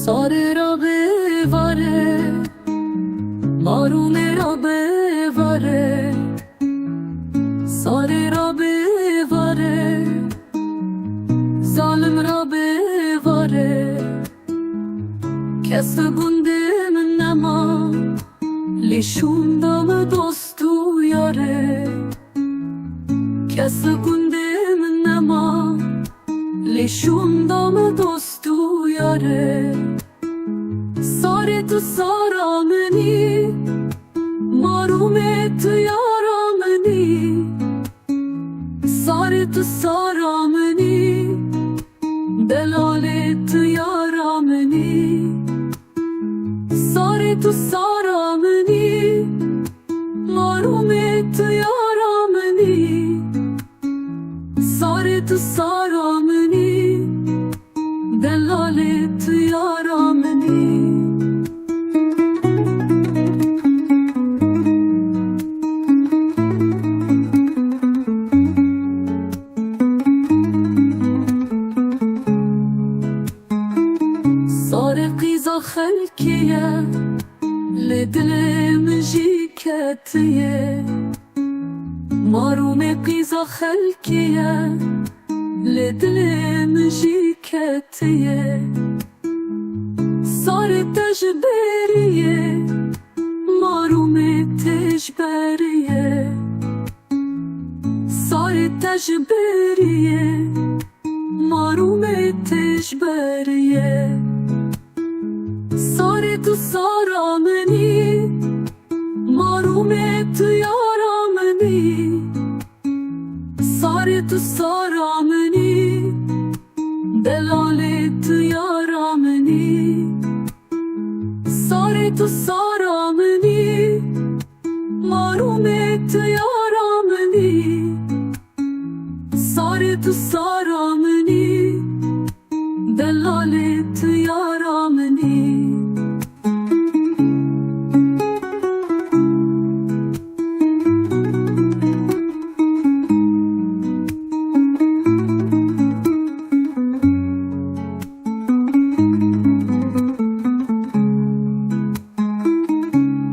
ساره را ببره، مارومه را ببره، ساره را ببره، ظالم را ببره. کس گندم نما لیشون دام دوستو یاره، کس گندم نما لیشون دام دوستو یاره. ساره تو سارامنی، مارومه تو یارامنی، ساره تو سارامنی، دلاله تو یارامنی، ساره تو سارامنی، مارومه تو یارامنی، ساره تو سارامنی، دلاله تو یارامنی. ساره قیزا خلکیه لدلم جیکتیه، مارومه قیزا خلکیه لدلم جیکتیه. ساره تجبریه، مارومه تجبریه، ساره تجبریه، مارومه تجبریه. ساره تو سارامنی، مارومه تو یارامنی، ساره تو سارامنی، دلاله تو یارامنی، ساره تو سارامنی، مارومه تو یارامنی، ساره تو سارامنی، دلاله تو یارامنی.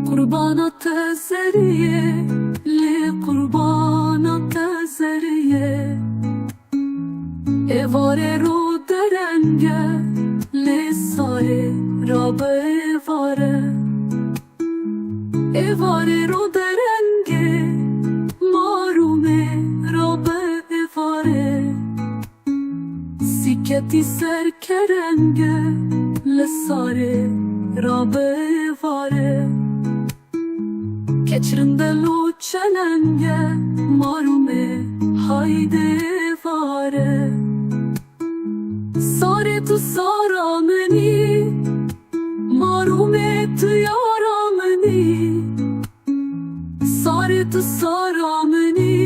قربانات زریه لی قربانات زریه، ایواره رو درنگه لی ساره را به ایواره، ایواره رو درنگه مارومه را به ایواره. سیکتی سر کرنگه لی ساره را به ایواره، keçirinde lo çelenge marume hayde vare. Sare tu sarameni, marume tu yarameni, sare tu sarameni,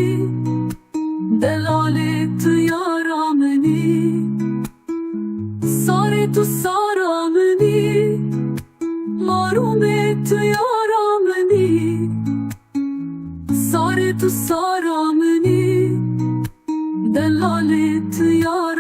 delale tu yarameni, sare tu sarameni, marume tu yarameni, ساره تو سارامنی، دلاله تو یار